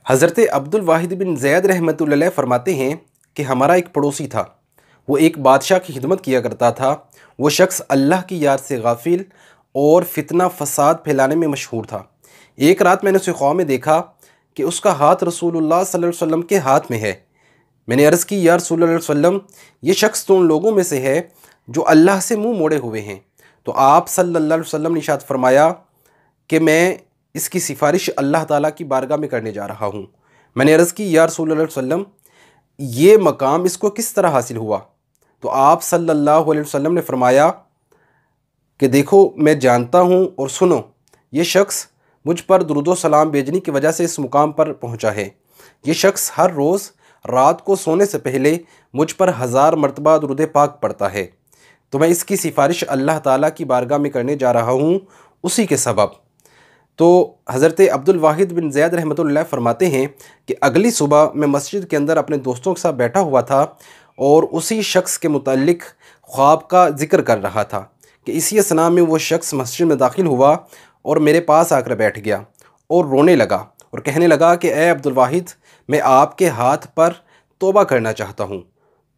حضرت عبد الواحد بن زید رحمۃ اللہ علیہ فرماتے ہیں کہ ہمارا ایک پڑوسی تھا، وہ ایک بادشاہ کی خدمت کیا کرتا تھا۔ وہ شخص اللہ کی یاد سے غافل اور فتنہ فساد پھیلانے میں مشہور تھا۔ ایک رات میں نے اسے خواب میں دیکھا کہ اس کا ہاتھ رسول اللہ صلی اللہ علیہ وسلم کے ہاتھ میں ہے۔ میں نے عرض کی، یا رسول اللہ علیہ وسلم، یہ شخص تو ان لوگوں میں سے ہے جو اللہ سے منہ موڑے ہوئے ہیں۔ تو آپ صلی اللہ علیہ وسلم نے ارشاد فرمایا کہ میں اس کی سفارش اللہ تعالیٰ کی بارگاہ میں کرنے جا رہا ہوں۔ میں نے عرض کی، یا رسول اللہ علیہ وسلم، یہ مقام اس کو کس طرح حاصل ہوا؟ تو آپ صلی اللہ علیہ وسلم نے فرمایا کہ دیکھو، میں جانتا ہوں اور سنو، یہ شخص مجھ پر درود و سلام بھیجنے کی وجہ سے اس مقام پر پہنچا ہے۔ یہ شخص ہر روز رات کو سونے سے پہلے مجھ پر 1000 مرتبہ درود پاک پڑھتا ہے، تو میں اس کی سفارش اللہ تعالیٰ کی بارگاہ میں کرنے جا رہا ہوں اسی کے سبب۔ تو حضرت عبد الواحد بن زید رحمۃ اللہ فرماتے ہیں کہ اگلی صبح میں مسجد کے اندر اپنے دوستوں کے ساتھ بیٹھا ہوا تھا اور اسی شخص کے متعلق خواب کا ذکر کر رہا تھا کہ اسی اثناء میں وہ شخص مسجد میں داخل ہوا اور میرے پاس آ کر بیٹھ گیا اور رونے لگا اور کہنے لگا کہ اے عبد الواحد، میں آپ کے ہاتھ پر توبہ کرنا چاہتا ہوں۔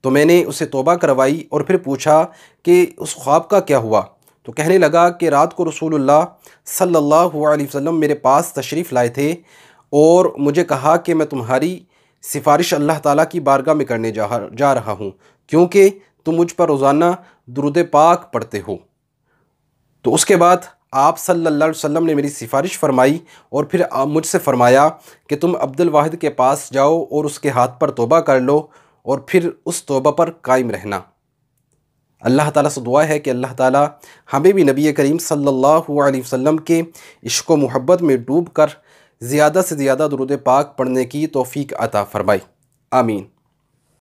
تو میں نے اسے توبہ کروائی اور پھر پوچھا کہ اس خواب کا کیا ہوا؟ تو کہنے لگا کہ رات کو رسول اللہ صلی اللہ علیہ وسلم میرے پاس تشریف لائے تھے اور مجھے کہا کہ میں تمہاری سفارش اللہ تعالیٰ کی بارگاہ میں کرنے جا رہا ہوں، کیونکہ تم مجھ پر روزانہ درود پاک پڑھتے ہو۔ تو اس کے بعد آپ صلی اللہ علیہ وسلم نے میری سفارش فرمائی اور پھر مجھ سے فرمایا کہ تم عبد الواحد کے پاس جاؤ اور اس کے ہاتھ پر توبہ کر لو اور پھر اس توبہ پر قائم رہنا۔ اللہ تعالیٰ سے دعا ہے کہ اللہ تعالیٰ ہمیں بھی نبی کریم صلی اللہ علیہ وسلم کے عشق و محبت میں ڈوب کر زیادہ سے زیادہ درود پاک پڑھنے کی توفیق عطا فرمائے۔ آمین۔